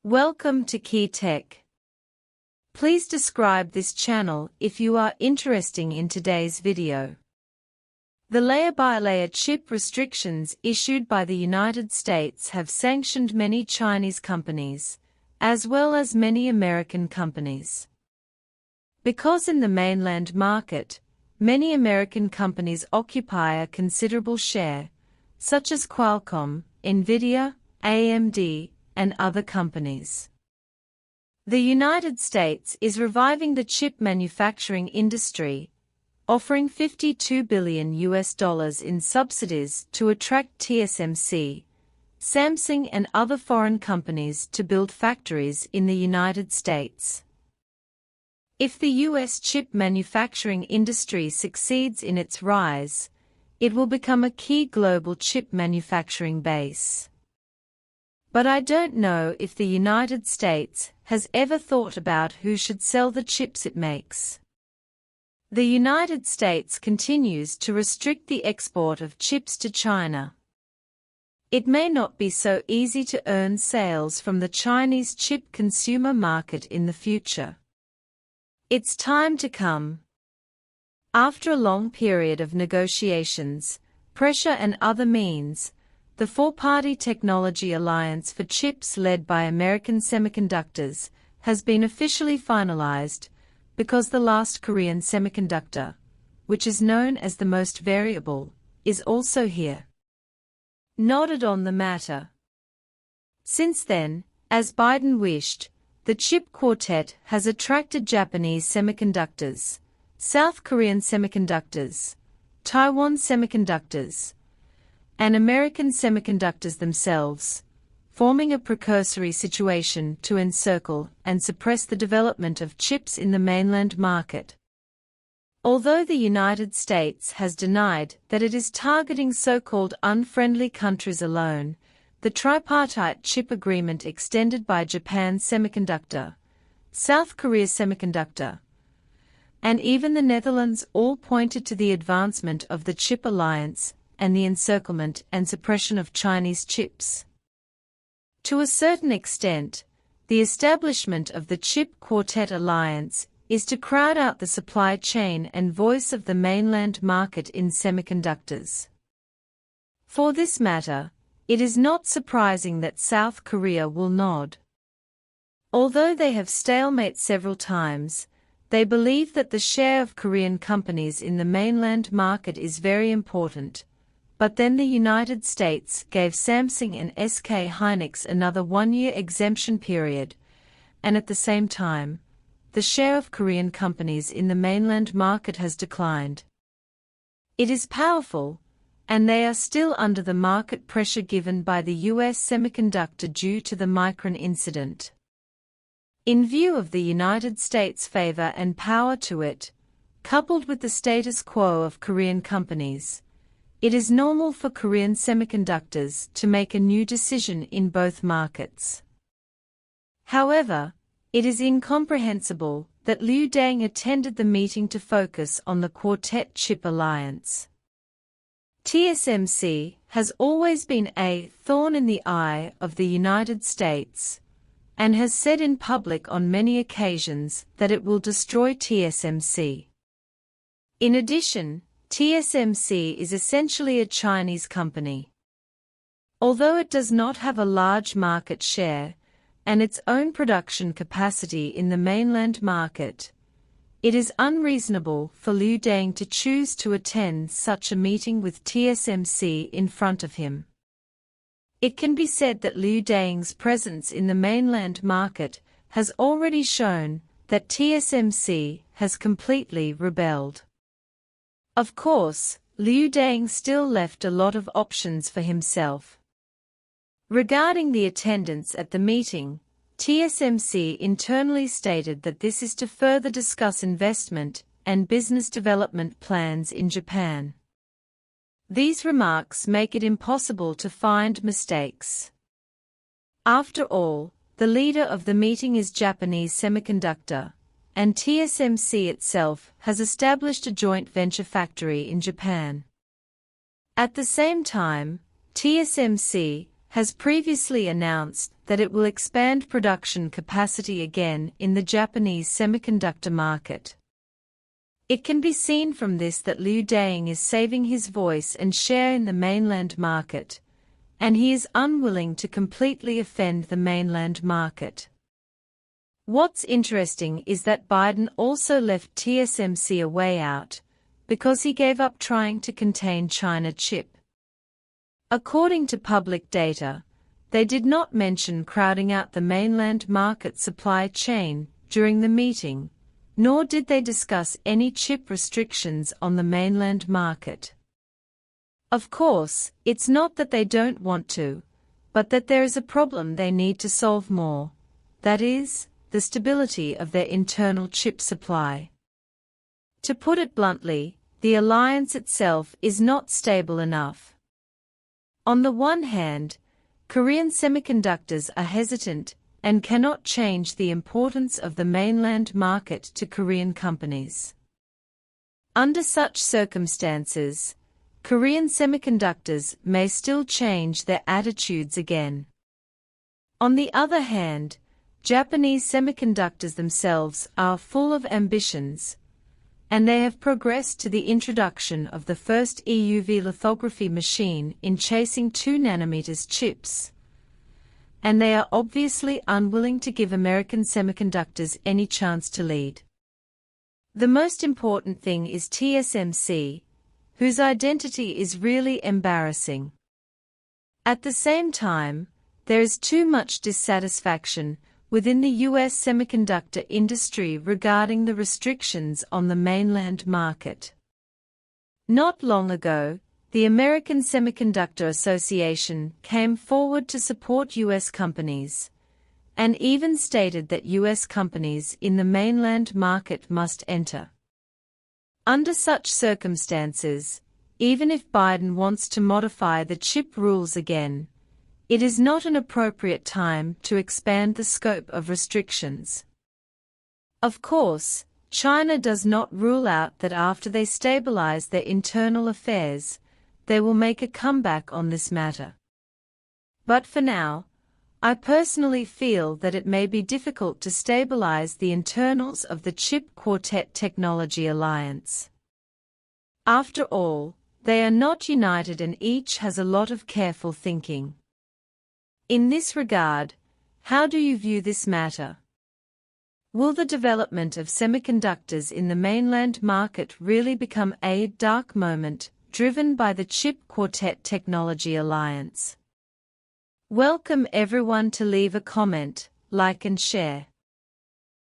Welcome to Key Tech. Please describe this channel if you are interested in today's video. The layer-by-layer chip restrictions issued by the United States have sanctioned many Chinese companies, as well as many American companies. Because in the mainland market, many American companies occupy a considerable share, such as Qualcomm, Nvidia, AMD, and other companies. The United States is reviving the chip manufacturing industry, offering $52 billion in subsidies to attract TSMC, Samsung and other foreign companies to build factories in the United States. If the U.S. chip manufacturing industry succeeds in its rise, it will become a key global chip manufacturing base. But I don't know if the United States has ever thought about who should sell the chips it makes. The United States continues to restrict the export of chips to China. It may not be so easy to earn sales from the Chinese chip consumer market in the future. It's time to come. After a long period of negotiations, pressure and other means, the four-party technology alliance for chips led by American Semiconductors has been officially finalized because the last Korean semiconductor, which is known as the most variable, is also here. Nodded on the matter. Since then, as Biden wished, the chip quartet has attracted Japanese semiconductors, South Korean semiconductors, Taiwan semiconductors, and American semiconductors themselves, forming a precursory situation to encircle and suppress the development of chips in the mainland market. Although the United States has denied that it is targeting so-called unfriendly countries alone, the tripartite chip agreement extended by Japan Semiconductor, South Korea Semiconductor, and even the Netherlands all pointed to the advancement of the chip alliance and the encirclement and suppression of Chinese chips. To a certain extent, the establishment of the Chip Quartet Alliance is to crowd out the supply chain and voice of the mainland market in semiconductors. For this matter, it is not surprising that South Korea will nod. Although they have stalemated several times, they believe that the share of Korean companies in the mainland market is very important. But then the United States gave Samsung and SK Hynix another one-year exemption period, and at the same time, the share of Korean companies in the mainland market has declined. It is powerful, and they are still under the market pressure given by the U.S. semiconductor due to the Micron incident. In view of the United States' favor and power to it, coupled with the status quo of Korean companies, it is normal for Korean semiconductors to make a new decision in both markets. However, it is incomprehensible that Liu Deng attended the meeting to focus on the Quartet Chip Alliance. TSMC has always been a thorn in the eye of the United States, and has said in public on many occasions that it will destroy TSMC. In addition, TSMC is essentially a Chinese company. Although it does not have a large market share and its own production capacity in the mainland market, it is unreasonable for Liu Deng to choose to attend such a meeting with TSMC in front of him. It can be said that Liu Deng's presence in the mainland market has already shown that TSMC has completely rebelled. Of course, Liu Deng still left a lot of options for himself. Regarding the attendance at the meeting, TSMC internally stated that this is to further discuss investment and business development plans in Japan. These remarks make it impossible to find mistakes. After all, the leader of the meeting is Japanese Semiconductor, and TSMC itself has established a joint venture factory in Japan. At the same time, TSMC has previously announced that it will expand production capacity again in the Japanese semiconductor market. It can be seen from this that Liu Deng is saving his voice and share in the mainland market, and he is unwilling to completely offend the mainland market. What's interesting is that Biden also left TSMC a way out, because he gave up trying to contain China chip. According to public data, they did not mention crowding out the mainland market supply chain during the meeting, nor did they discuss any chip restrictions on the mainland market. Of course, it's not that they don't want to, but that there is a problem they need to solve more, that is, the stability of their internal chip supply. To put it bluntly, the alliance itself is not stable enough. On the one hand, Korean semiconductors are hesitant and cannot change the importance of the mainland market to Korean companies. Under such circumstances, Korean semiconductors may still change their attitudes again. On the other hand, Japanese semiconductors themselves are full of ambitions, and they have progressed to the introduction of the first EUV lithography machine in chasing 2nm chips. And they are obviously unwilling to give American semiconductors any chance to lead. The most important thing is TSMC, whose identity is really embarrassing. At the same time, there is too much dissatisfaction within the US semiconductor industry regarding the restrictions on the mainland market. Not long ago, the American Semiconductor Association came forward to support US companies, and even stated that US companies in the mainland market must enter. Under such circumstances, even if Biden wants to modify the chip rules again, it is not an appropriate time to expand the scope of restrictions. Of course, China does not rule out that after they stabilize their internal affairs, they will make a comeback on this matter. But for now, I personally feel that it may be difficult to stabilize the internals of the chip quartet technology alliance. After all, they are not united and each has a lot of careful thinking. In this regard, how do you view this matter? Will the development of semiconductors in the mainland market really become a dark moment, driven by the chip quartet technology alliance? Welcome everyone to leave a comment, like and share.